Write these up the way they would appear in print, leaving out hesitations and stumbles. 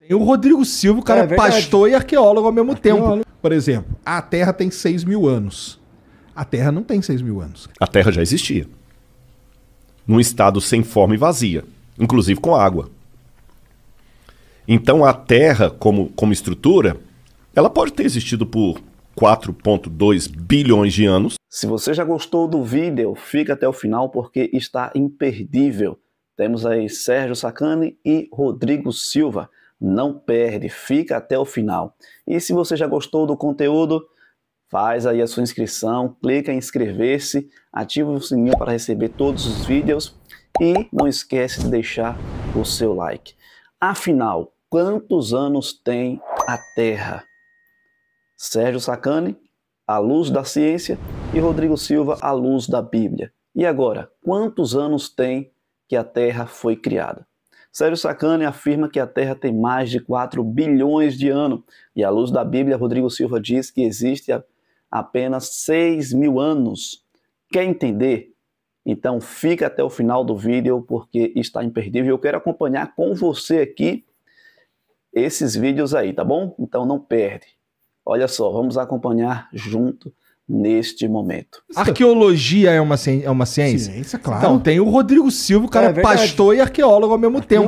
Tem o Rodrigo Silva, o cara é pastor e arqueólogo ao mesmo tempo. Por exemplo, a Terra tem 6 mil anos. A Terra não tem 6 mil anos. A Terra já existia. Num estado sem forma e vazia, inclusive com água. Então a Terra, como estrutura, ela pode ter existido por 4,2 bilhões de anos. Se você já gostou do vídeo, fica até o final porque está imperdível. Temos aí Sérgio Sacani e Rodrigo Silva. Não perde, fica até o final. E se você já gostou do conteúdo, faz aí a sua inscrição, clica em inscrever-se, ativa o sininho para receber todos os vídeos e não esquece de deixar o seu like. Afinal, quantos anos tem a Terra? Sérgio Sacani, à luz da ciência, e Rodrigo Silva, à luz da Bíblia. E agora, quantos anos tem que a Terra foi criada? Sérgio Sacani afirma que a Terra tem mais de 4 bilhões de anos. E à luz da Bíblia, Rodrigo Silva diz que existe apenas 6 mil anos. Quer entender? Então fica até o final do vídeo porque está imperdível. Eu quero acompanhar com você aqui esses vídeos aí, tá bom? Então não perde. Olha só, vamos acompanhar junto neste momento. Arqueologia é uma ciência? Ciência, claro. Então, tem o Rodrigo Silva, o cara é pastor e arqueólogo ao mesmo tempo.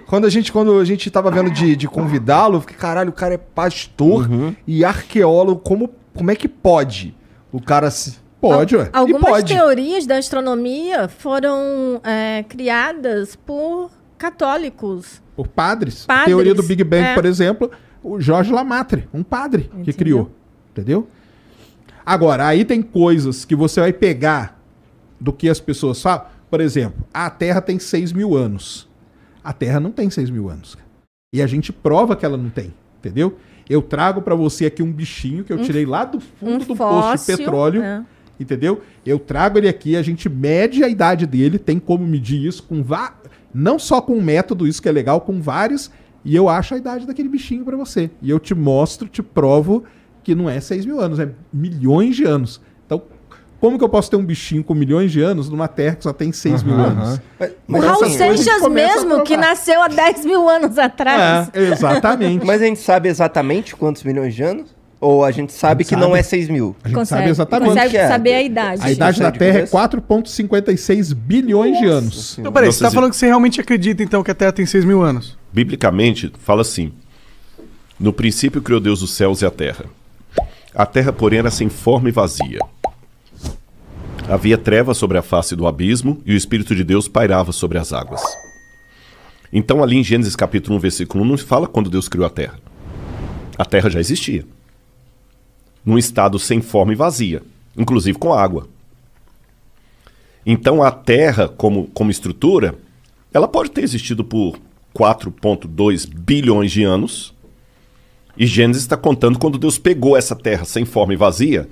Quando a gente tava vendo de convidá-lo, eu fiquei, caralho, o cara é pastor e arqueólogo, como é que pode? O cara se... Pode, ué. Algumas teorias da astronomia foram criadas por católicos. Por padres. A teoria do Big Bang, por exemplo, o Jorge Lamatre, um padre que criou. Entendeu? Agora, aí tem coisas que você vai pegar do que as pessoas falam. Por exemplo, a Terra tem 6 mil anos. A Terra não tem 6 mil anos. E a gente prova que ela não tem, entendeu? Eu trago pra você aqui um bichinho que eu tirei lá do fundo do poço de petróleo, entendeu? Eu trago ele aqui, a gente mede a idade dele, tem como medir isso com não só com um método, isso que é legal, com vários, e eu acho a idade daquele bichinho pra você. E eu te mostro, te provo que não é 6 mil anos, é milhões de anos. Então, como que eu posso ter um bichinho com milhões de anos numa Terra que só tem 6 mil anos? O Raul Seixas mesmo, que nasceu há 10 mil anos atrás. Exatamente. Mas a gente sabe exatamente quantos milhões de anos? Ou a gente sabe que não é 6 mil? A gente sabe exatamente. Consegue saber a idade. A idade da Terra é 4,56 bilhões de anos. Então, peraí, você está falando que você realmente acredita, então, que a Terra tem 6 mil anos? Biblicamente, fala assim: no princípio criou Deus os céus e a terra. A terra, porém, era sem forma e vazia. Havia trevas sobre a face do abismo e o Espírito de Deus pairava sobre as águas. Então, ali em Gênesis capítulo 1, versículo 1, não se fala quando Deus criou a terra. A terra já existia. Num estado sem forma e vazia, inclusive com água. Então, a terra, como estrutura, ela pode ter existido por 4,2 bilhões de anos. E Gênesis está contando quando Deus pegou essa terra sem forma e vazia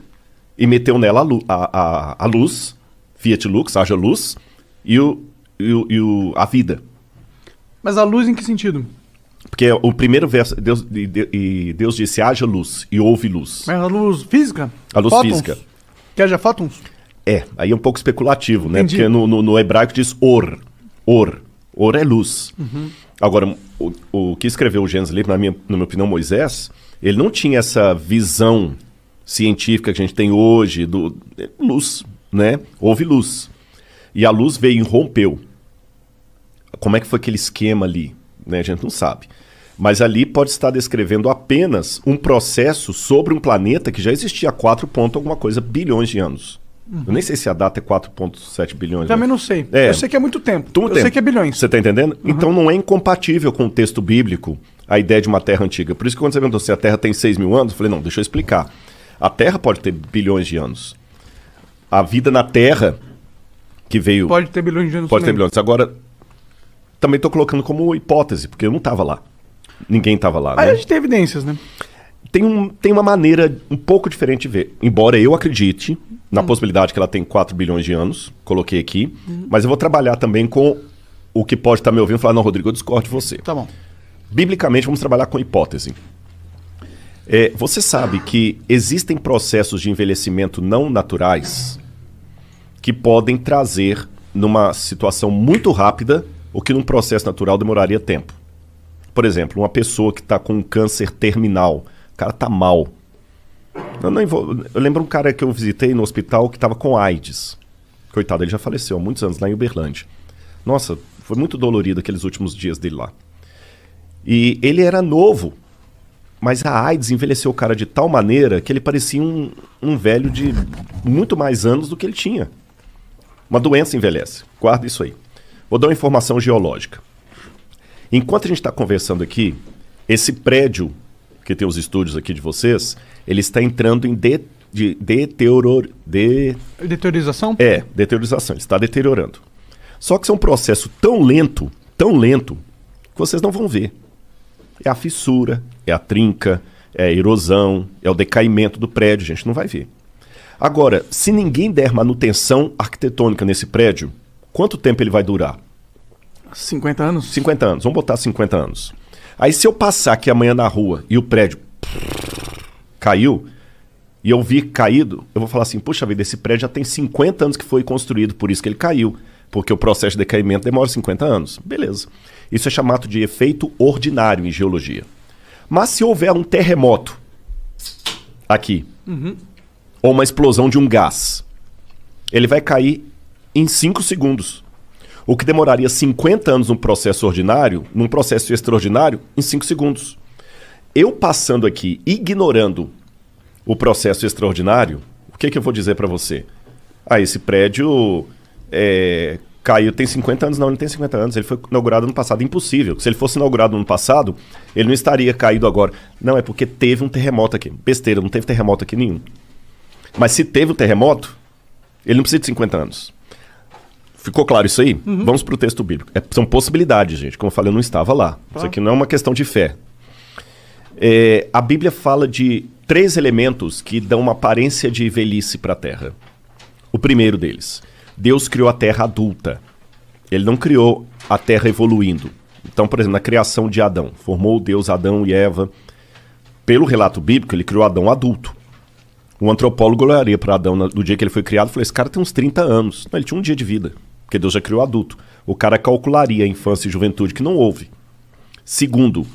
e meteu nela a luz, Fiat Lux, haja luz, e a vida. Mas a luz em que sentido? Porque o primeiro verso, Deus disse haja luz e houve luz. Mas a luz física? A luz física. Que haja fótons? Aí é um pouco especulativo, né? Entendi. Porque no hebraico diz or. Or é luz. Agora, o que escreveu o Gênesis ali, na minha opinião, Moisés, ele não tinha essa visão científica que a gente tem hoje do luz, né? Houve luz. E a luz veio e rompeu. Como é que foi aquele esquema ali? Né? A gente não sabe. Mas ali pode estar descrevendo apenas um processo sobre um planeta que já existia há 4 alguma coisa bilhões de anos. Eu nem sei se a data é 4,7 bilhões. Também não sei. Eu sei que é muito tempo. Eu sei que é bilhões. Você está entendendo? Então não é incompatível com o texto bíblico a ideia de uma terra antiga. Por isso que quando você perguntou se a Terra tem 6 mil anos, eu falei, não, deixa eu explicar. A Terra pode ter bilhões de anos. A vida na Terra que veio... Pode ter bilhões de anos. Pode ter bilhões. Agora, também estou colocando como hipótese, porque eu não estava lá. Ninguém estava lá, Mas né? a gente tem evidências, né? Tem uma maneira um pouco diferente de ver. Embora eu acredite na possibilidade que ela tem 4 bilhões de anos, coloquei aqui, mas eu vou trabalhar também com o que pode estar me ouvindo e falar, não, Rodrigo, eu discordo de você. Tá bom. Biblicamente, vamos trabalhar com hipótese. Você sabe que existem processos de envelhecimento não naturais que podem trazer, numa situação muito rápida, o que num processo natural demoraria tempo. por exemplo, uma pessoa que está com um câncer terminal, o cara tá mal. Eu lembro um cara que eu visitei no hospital que estava com AIDS. Coitado, ele já faleceu há muitos anos lá em Uberlândia. Nossa, foi muito dolorido aqueles últimos dias dele lá. E ele era novo, mas a AIDS envelheceu o cara de tal maneira que ele parecia um velho de muito mais anos do que ele tinha. Uma doença envelhece. Guarda isso aí. Vou dar uma informação geológica. Enquanto a gente está conversando aqui, esse prédio, que tem os estúdios aqui de vocês, ele está entrando em Deteriorização? Deteriorização. Ele está deteriorando. Só que isso é um processo tão lento, que vocês não vão ver. É a fissura, é a trinca, é a erosão, é o decaimento do prédio, a gente não vai ver. Agora, se ninguém der manutenção arquitetônica nesse prédio, quanto tempo ele vai durar? 50 anos? 50 anos, vamos botar 50 anos. Aí se eu passar aqui amanhã na rua e o prédio caiu, e eu vi caído, eu vou falar assim, puxa vida, esse prédio já tem 50 anos que foi construído, por isso que ele caiu. Porque o processo de decaimento demora 50 anos. Beleza. Isso é chamado de efeito ordinário em geologia. Mas se houver um terremoto aqui, ou uma explosão de um gás, ele vai cair em 5 segundos. O que demoraria 50 anos num processo ordinário, num processo extraordinário, em 5 segundos. Eu passando aqui, ignorando o processo extraordinário, o que eu vou dizer para você? Esse prédio caiu, tem 50 anos. Não, ele não tem 50 anos, ele foi inaugurado no passado. Impossível. Se ele fosse inaugurado no passado, ele não estaria caído agora. Não, é porque teve um terremoto aqui. Besteira, não teve terremoto aqui nenhum. Mas se teve um terremoto, ele não precisa de 50 anos. Ficou claro isso aí? Vamos para o texto bíblico. São possibilidades, gente. Como eu falei, eu não estava lá. Isso aqui não é uma questão de fé. A Bíblia fala de 3 elementos que dão uma aparência de velhice para a Terra. O primeiro deles, Deus criou a Terra adulta. Ele não criou a Terra evoluindo. Então, por exemplo, na criação de Adão, formou Deus Adão e Eva. Pelo relato bíblico, ele criou Adão adulto. O antropólogo olharia para Adão no dia que ele foi criado e falou, esse cara tem uns 30 anos. Não, ele tinha um dia de vida, porque Deus já criou adulto. O cara calcularia a infância e juventude, que não houve. Segundo,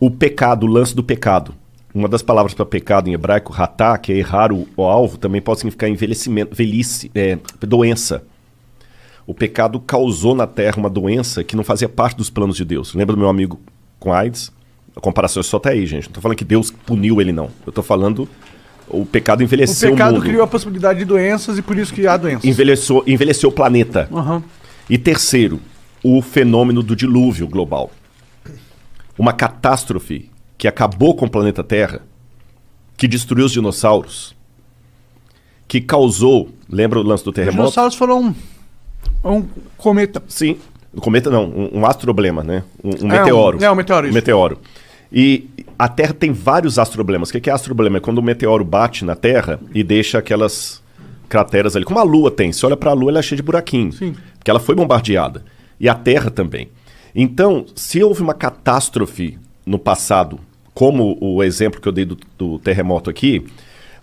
o pecado, o lance do pecado. Uma das palavras para pecado em hebraico, ratá, que é errar o alvo, também pode significar envelhecimento, velhice, doença. O pecado causou na Terra uma doença que não fazia parte dos planos de Deus. Lembra do meu amigo com AIDS? A comparação é só até aí, gente. Não estou falando que Deus puniu ele, não. Eu estou falando o pecado envelheceu o mundo. O pecado criou a possibilidade de doenças e por isso que há doenças. Envelheceu o planeta. E terceiro, o fenômeno do dilúvio global. Uma catástrofe que acabou com o planeta Terra, que destruiu os dinossauros, que causou... Lembra o lance do terremoto? Os dinossauros foram um cometa. Sim, um cometa não, um astroblema, né? Um meteoro. Um meteoro, isso. Um meteoro. E a Terra tem vários astroblemas. O que é astroblema? É quando o meteoro bate na Terra e deixa aquelas crateras ali. Como a Lua tem. Se olha para a Lua, ela é cheia de buraquinhos. Sim. Porque ela foi bombardeada. E a Terra também. Então, se houve uma catástrofe no passado, como o exemplo que eu dei do terremoto aqui,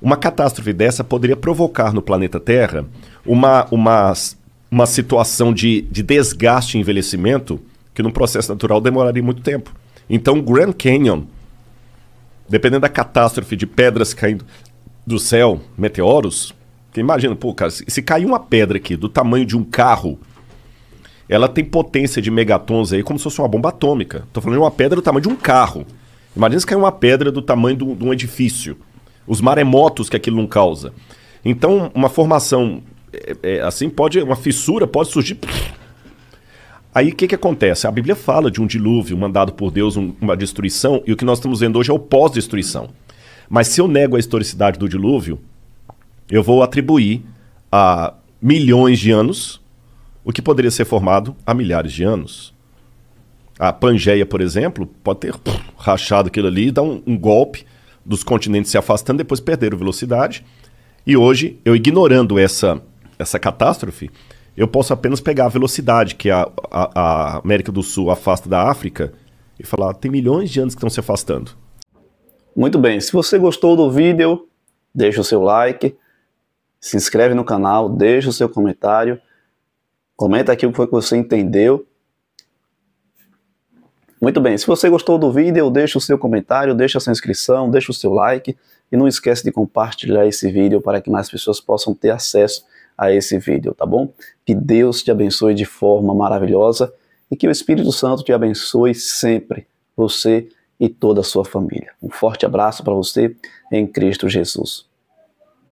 uma catástrofe dessa poderia provocar no planeta Terra uma situação de desgaste e envelhecimento que num processo natural demoraria muito tempo. Então o Grand Canyon, dependendo da catástrofe de pedras caindo do céu, meteoros, que imagina, pô, cara, se cair uma pedra aqui do tamanho de um carro, ela tem potência de megatons aí como se fosse uma bomba atômica. Tô falando de uma pedra do tamanho de um carro. Imagina se cair uma pedra do tamanho de um edifício. Os maremotos que aquilo não causa. Então, uma formação assim uma fissura pode surgir. Aí o que acontece? A Bíblia fala de um dilúvio mandado por Deus, uma destruição, e o que nós estamos vendo hoje é o pós-destruição. Mas se eu nego a historicidade do dilúvio, eu vou atribuir a milhões de anos o que poderia ser formado há milhares de anos. A Pangeia, por exemplo, pode ter rachado aquilo ali, dar um golpe dos continentes se afastando, depois perderam velocidade. E hoje, eu ignorando essa catástrofe, eu posso apenas pegar a velocidade que a América do Sul afasta da África e falar, tem milhões de anos que estão se afastando. Muito bem, se você gostou do vídeo, deixa o seu like, se inscreve no canal, deixa o seu comentário, comenta aqui o que foi que você entendeu. Muito bem, se você gostou do vídeo, deixa o seu comentário, deixa a sua inscrição, deixa o seu like e não esquece de compartilhar esse vídeo para que mais pessoas possam ter acesso a esse vídeo, tá bom? Que Deus te abençoe de forma maravilhosa e que o Espírito Santo te abençoe sempre, você e toda a sua família. Um forte abraço para você em Cristo Jesus.